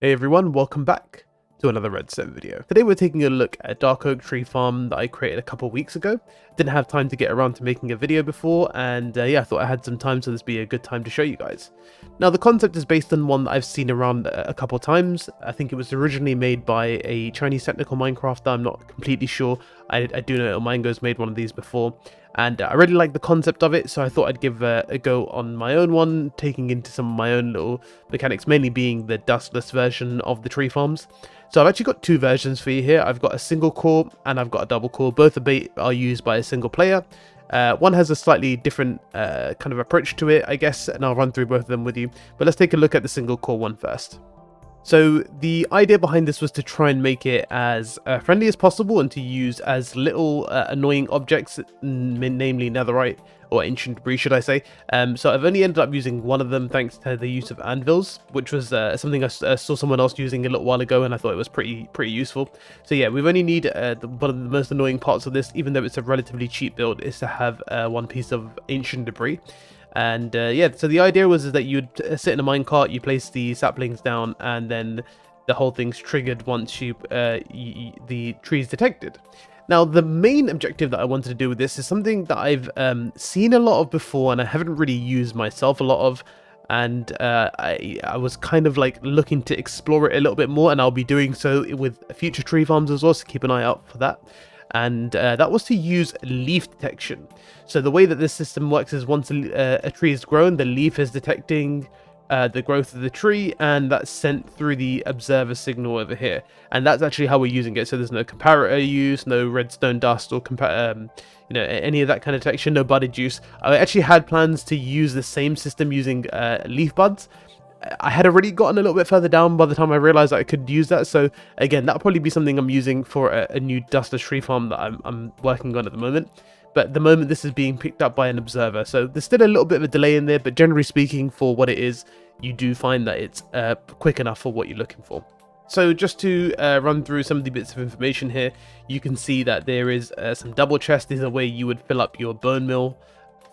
Hey everyone, welcome back to another redstone video. Today we're taking a look at a dark oak tree farm that I created a couple weeks ago. Didn't have time to get around to making a video before, and yeah, I thought I had some time, so this would be a good time to show you guys. Now the concept is based on one that I've seen around a couple times. I think it was originally made by a Chinese technical Minecrafter. I'm not completely sure. I do know Mango's made one of these before, and I really like the concept of it, so I thought I'd give a go on my own one, taking into some of my own little mechanics, mainly being the Dustless version of the tree farms. So I've actually got two versions for you here. I've got a single core and I've got a double core. Both are used by a single player. One has a slightly different kind of approach to it, I guess, and I'll run through both of them with you. But let's take a look at the single core one first. So the idea behind this was to try and make it as friendly as possible and to use as little annoying objects, namely netherite or ancient debris, should I say. So I've only ended up using one of them thanks to the use of anvils, which was something I saw someone else using a little while ago, and I thought it was pretty useful. So yeah, we've only need one of the most annoying parts of this, even though it's a relatively cheap build, is to have one piece of ancient debris. And yeah, so the idea was that you'd sit in a minecart, you place the saplings down, and then the whole thing's triggered once the tree's detected. Now, the main objective that I wanted to do with this is something that I've seen a lot of before, and I haven't really used myself a lot of, and I was kind of like looking to explore it a little bit more, and I'll be doing so with future tree farms as well, so keep an eye out for that. And that was to use leaf detection. So the way that this system works is once a tree is grown, the leaf is detecting the growth of the tree, and that's sent through the observer signal over here. And that's actually how we're using it. So there's no comparator use, no redstone dust, or any of that kind of detection, no budded juice. I actually had plans to use the same system using leaf buds. I had already gotten a little bit further down by the time I realized that I could use that. So again, that'll probably be something I'm using for a new Dustless tree farm that I'm working on at the moment. But at the moment, this is being picked up by an observer. So there's still a little bit of a delay in there, but generally speaking, for what it is, you do find that it's quick enough for what you're looking for. So just to run through some of the bits of information here, you can see that there is some double chests. These are where you would fill up your bone meal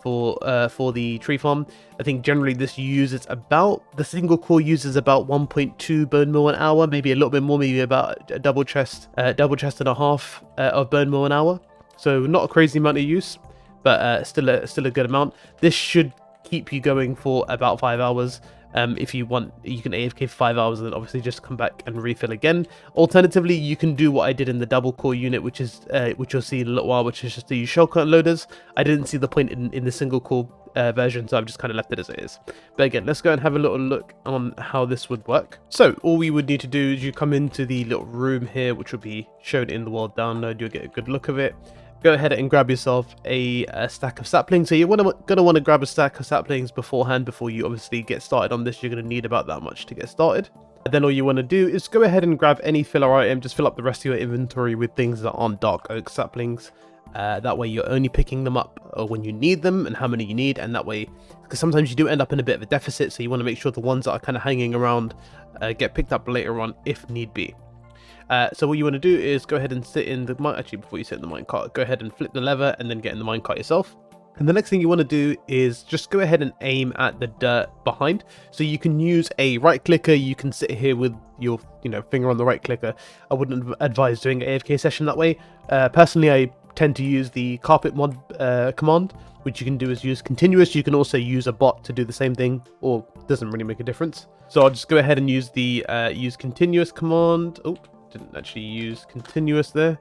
for the tree farm. I think generally this uses about, the single core uses about 1.2 bone meal an hour, maybe a little bit more, maybe about a double chest and a half of bone meal an hour. So not a crazy amount of use, but still a good amount. This should keep you going for about 5 hours. If you want, you can AFK for 5 hours and then obviously just come back and refill again. Alternatively, you can do what I did in the double core unit, which is which you'll see in a little while, which is just to use shellcut loaders. I didn't see the point in the single core version, so I've just kind of left it as it is. But again, let's go and have a little look on how this would work. So all we would need to do is you come into the little room here, which will be shown in the world download. You'll get a good look of it. Go ahead and grab yourself a stack of saplings. So you're going to want to grab a stack of saplings beforehand before you obviously get started on this. You're going to need about that much to get started. And then all you want to do is go ahead and grab any filler item. Just fill up the rest of your inventory with things that aren't dark oak saplings. That way you're only picking them up when you need them and how many you need. And that way, because sometimes you do end up in a bit of a deficit, so you want to make sure the ones that are kind of hanging around get picked up later on if need be. So what you want to do is go ahead and sit in the actually before you sit in the minecart, go ahead and flip the lever and then get in the minecart yourself. And the next thing you want to do is just go ahead and aim at the dirt behind. So you can use a right clicker. You can sit here with your finger on the right clicker. I wouldn't advise doing an AFK session that way. Personally, I tend to use the carpet mod command, which you can do is use continuous. You can also use a bot to do the same thing, or doesn't really make a difference. So I'll just go ahead and use the use continuous command. Oh, didn't actually use continuous there,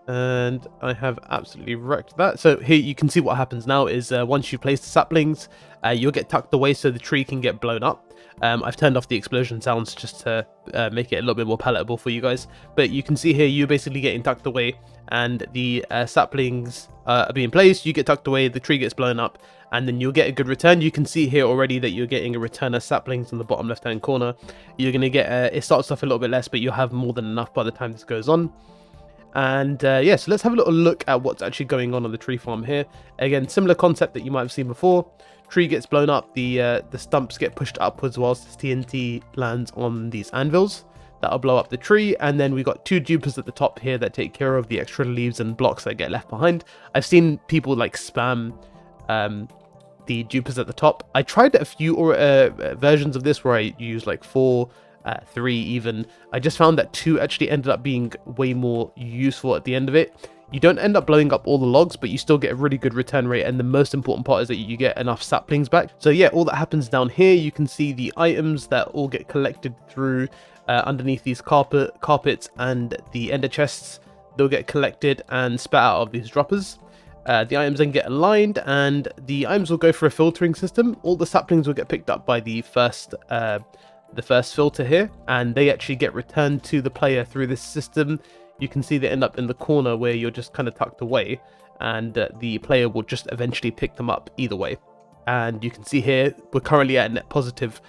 and I have absolutely wrecked that. So here you can see what happens now is once you place the saplings, you'll get tucked away so the tree can get blown up. I've turned off the explosion sounds just to make it a little bit more palatable for you guys, but you can see here you're basically getting tucked away, and the saplings are being placed. You get tucked away, the tree gets blown up, and then you'll get a good return. You can see here already that you're getting a return of saplings in the bottom left hand corner. You're going to get it starts off a little bit less, but you'll have more than enough by the time this goes on. And yeah, so let's have a little look at what's actually going on the tree farm here. Again, similar concept that you might have seen before. Tree gets blown up, the stumps get pushed upwards whilst the TNT lands on these anvils. That'll blow up the tree, and then we've got two dupers at the top here that take care of the extra leaves and blocks that get left behind. I've seen people like spam the dupers at the top. I tried a few versions of this where I use like 4 3 even. I just found that 2 actually ended up being way more useful at the end of it. You don't end up blowing up all the logs, but you still get a really good return rate, and the most important part is that you get enough saplings back. So yeah, all that happens down here, you can see the items that all get collected through underneath these carpets and the ender chests. They'll get collected and spat out of these droppers. The items then get aligned, and the items will go for a filtering system. All the saplings will get picked up by the first filter here, and they actually get returned to the player through this system. You can see they end up in the corner where you're just kind of tucked away, and the player will just eventually pick them up either way. And you can see here we're currently at a net positive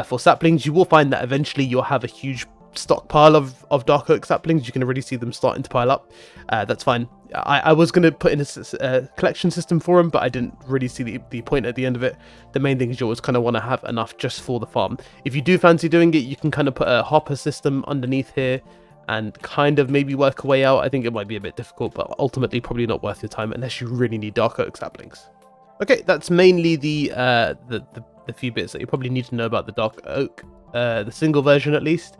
for saplings. You will find that eventually you'll have a huge stockpile of dark oak saplings. You can already see them starting to pile up. That's fine. I was going to put in a collection system for them, but I didn't really see the point at the end of it. The main thing is you always kind of want to have enough just for the farm. If you do fancy doing it, you can kind of put a hopper system underneath here and kind of maybe work a way out. I think it might be a bit difficult, but ultimately probably not worth your time unless you really need dark oak saplings. Okay, that's mainly the few bits that you probably need to know about the dark oak, the single version at least.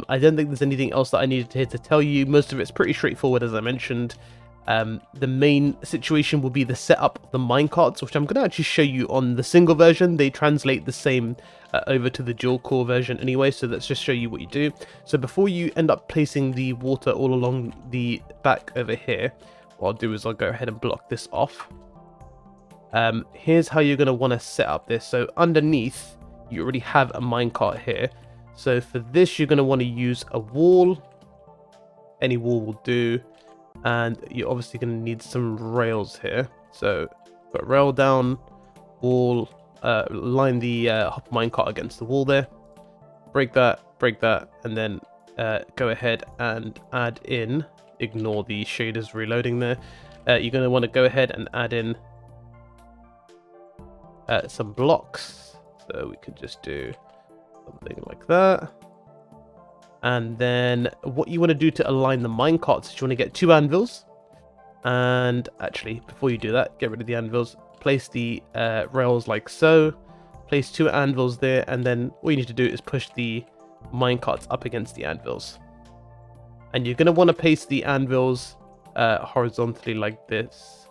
I don't think there's anything else that I needed here to tell you. Most of it's pretty straightforward, as I mentioned. The main situation will be the setup of the minecarts, which I'm going to actually show you on the single version. They translate the same over to the dual core version anyway, so let's just show you what you do. So before you end up placing the water all along the back over here, what I'll do is I'll go ahead and block this off. Here's how you're going to want to set up this. So underneath, you already have a minecart here. So for this, you're going to want to use a wall. Any wall will do. And you're obviously going to need some rails here. So put rail down, wall, line the hopper minecart against the wall there. Break that, and then go ahead and add in, ignore the shaders reloading there. You're going to want to go ahead and add in some blocks. So we could just do something like that. And then what you want to do to align the minecarts is you want to get 2 anvils. And actually, before you do that, get rid of the anvils. Place the rails like so. Place 2 anvils there. And then what you need to do is push the minecarts up against the anvils. And you're going to want to place the anvils horizontally like this.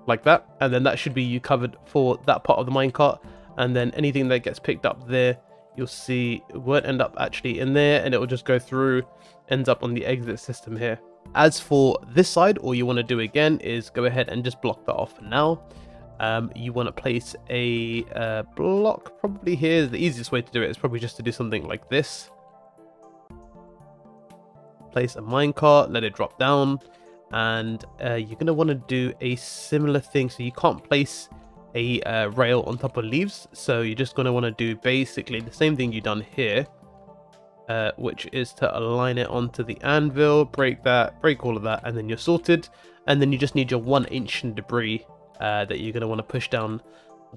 Like that. And then that should be you covered for that part of the minecart. And then anything that gets picked up there, you'll see it won't end up actually in there, and it will just go through, ends up on the exit system here. As for this side, all you want to do again is go ahead and just block that off for now. You want to place a block probably here. The easiest way to do it is probably just to do something like this. Place a minecart, let it drop down, and you're going to want to do a similar thing. So you can't place a rail on top of leaves, so you're just going to want to do basically the same thing you've done here, which is to align it onto the anvil, break all of that, and then you're sorted. And then you just need your 1-inch debris that you're going to want to push down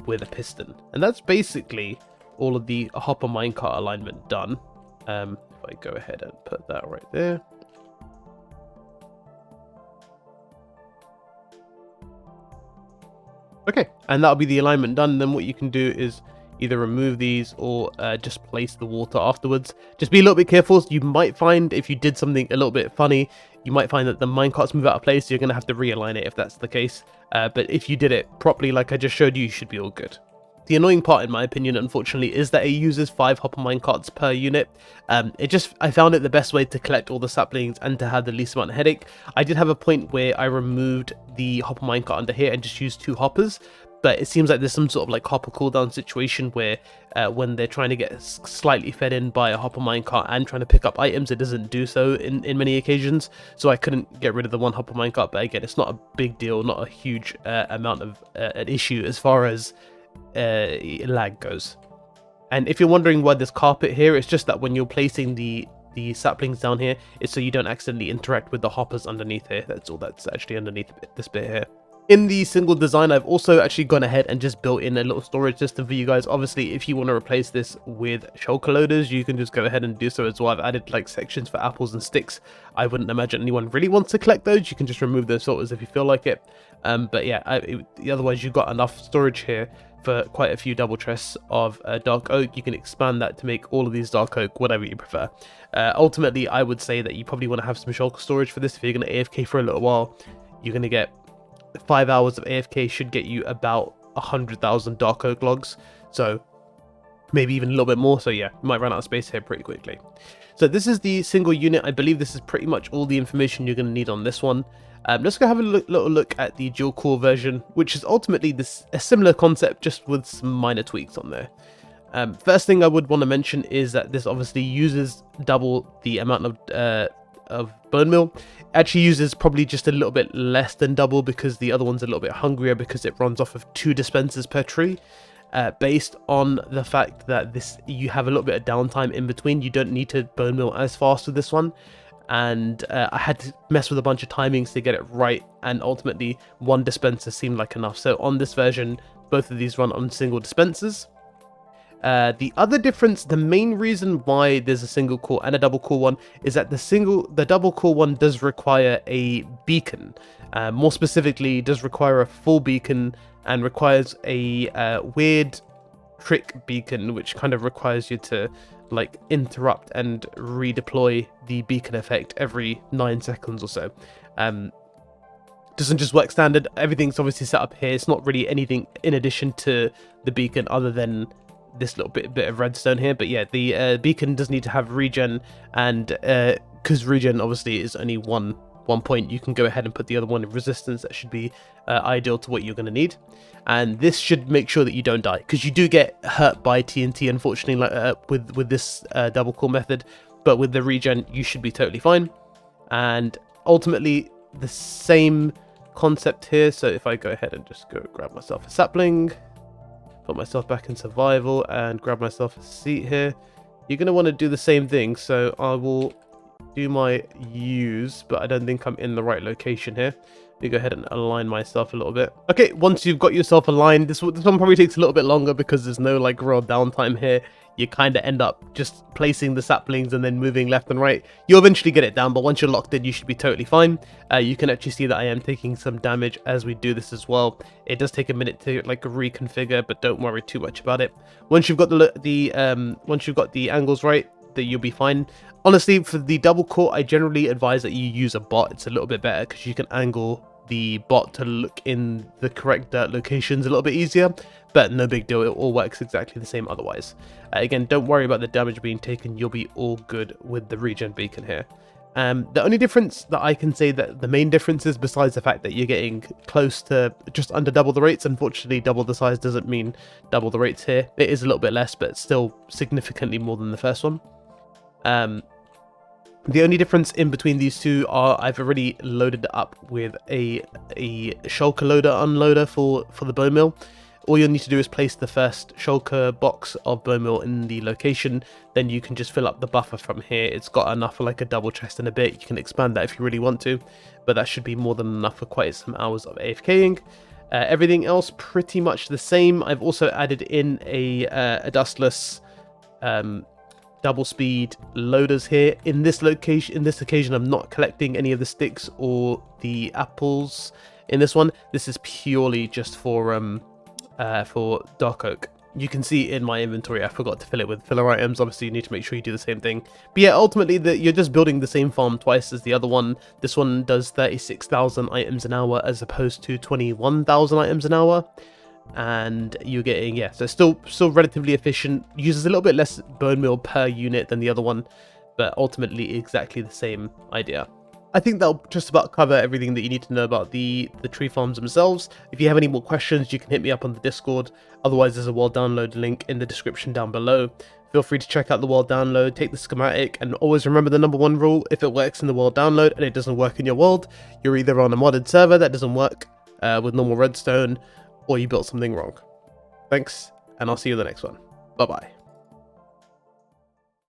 with a piston. And that's basically all of the hopper minecart alignment done. If I go ahead and put that right there. Okay, and that'll be the alignment done. Then what you can do is either remove these or just place the water afterwards. Just be a little bit careful. You might find if you did something a little bit funny, you might find that the minecarts move out of place, so you're going to have to realign it if that's the case. But if you did it properly like I just showed you, you should be all good. The annoying part, in my opinion, unfortunately, is that it uses 5 hopper minecarts per unit. I found it the best way to collect all the saplings and to have the least amount of headache. I did have a point where I removed the hopper minecart under here and just used 2 hoppers, but it seems like there's some sort of like hopper cooldown situation where when they're trying to get slightly fed in by a hopper minecart and trying to pick up items, it doesn't do so in many occasions. So I couldn't get rid of the 1 hopper minecart, but again, it's not a big deal, not a huge amount of an issue as far as lag goes. And if you're wondering why there's carpet here, it's just that when you're placing the saplings down here, it's so you don't accidentally interact with the hoppers underneath here. That's all that's actually underneath this bit here. In the single design, I've also actually gone ahead and just built in a little storage system for you guys. Obviously, if you want to replace this with shulker loaders, you can just go ahead and do so as well. I've added like sections for apples and sticks. I wouldn't imagine anyone really wants to collect those. You can just remove those filters if you feel like it. But yeah, otherwise you've got enough storage here for quite a few double chests of dark oak. You can expand that to make all of these dark oak, whatever you prefer. Ultimately, I would say that you probably want to have some shulker storage for this. If you're going to AFK for a little while, you're going to get 5 hours of AFK should get you about 100,000 dark oak logs, so maybe even a little bit more. So yeah, you might run out of space here pretty quickly. So this is the single unit. I believe this is pretty much all the information you're going to need on this one. Let's go have a little look at the dual core version, which is ultimately a similar concept, just with some minor tweaks on there. First thing I would want to mention is that this obviously uses double the amount of bone meal. Actually uses probably just a little bit less than double, because the other one's a little bit hungrier, because it runs off of 2 dispensers per tree. Based on the fact that you have a little bit of downtime in between, you don't need to bone meal as fast with this one. And I had to mess with a bunch of timings to get it right, and ultimately 1 dispenser seemed like enough. So on this version, both of these run on single dispensers. The other difference, the main reason why there's a single core and a double core one, is that the double core one does require a beacon. More specifically, does require a full beacon, and requires a weird trick beacon, which kind of requires you to like interrupt and redeploy the beacon effect every 9 seconds or so. Doesn't just work standard. Everything's obviously set up here. It's not really anything in addition to the beacon other than this little bit of redstone here. But yeah, the beacon does need to have regen, and because regen obviously is only one point, you can go ahead and put the other one in resistance. That should be ideal to what you're going to need. And this should make sure that you don't die, because you do get hurt by TNT, unfortunately, like with this double core method. But with the regen, you should be totally fine. And ultimately the same concept here. So if I go ahead and just go grab myself a sapling, put myself back in survival, and grab myself a seat here, you're going to want to do the same thing. So I will do my use, but I don't think I'm in the right location here. Let me go ahead and align myself a little bit. Okay, once you've got yourself aligned, this one probably takes a little bit longer because there's no like real downtime here. You kind of end up just placing the saplings and then moving left and right. You'll eventually get it down, but once you're locked in, you should be totally fine. You can actually see that I am taking some damage as we do this as well. It does take a minute to like reconfigure, but don't worry too much about it. Once you've got the angles right, that you'll be fine. Honestly, for the double core, I generally advise that you use a bot. It's a little bit better because you can angle the bot to look in the correct locations a little bit easier, but no big deal. It all works exactly the same otherwise. Again, don't worry about the damage being taken. You'll be all good with the regen beacon here. The only difference that I can say, that the main difference is, besides the fact that you're getting close to just under double the rates, unfortunately double the size doesn't mean double the rates here. It is a little bit less, but still significantly more than the first one. The only difference in between these two are I've already loaded it up with a shulker loader unloader for the bone meal. All you'll need to do is place the first shulker box of bone meal in the location, then you can just fill up the buffer from here. It's got enough for like a double chest and a bit. You can expand that if you really want to, but that should be more than enough for quite some hours of AFKing. Everything else pretty much the same. I've also added in a Dustless double speed loaders here. In this occasion, I'm not collecting any of the sticks or the apples in this one. This is purely just for dark oak. You can see in my inventory I forgot to fill it with filler items. Obviously you need to make sure you do the same thing, but yeah, ultimately you're just building the same farm twice as the other one. This one does 36,000 items an hour as opposed to 21,000 items an hour, and you're getting, yeah, so still relatively efficient. Uses a little bit less bone meal per unit than the other one, but ultimately exactly the same idea. I think that'll just about cover everything that you need to know about the tree farms themselves. If you have any more questions, you can hit me up on the Discord. Otherwise, there's a world download link in the description down below. Feel free to check out the world download, take the schematic, and always remember the #1 rule: if it works in the world download and it doesn't work in your world, you're either on a modded server that doesn't work with normal redstone, or you built something wrong. Thanks, and I'll see you in the next one. Bye bye.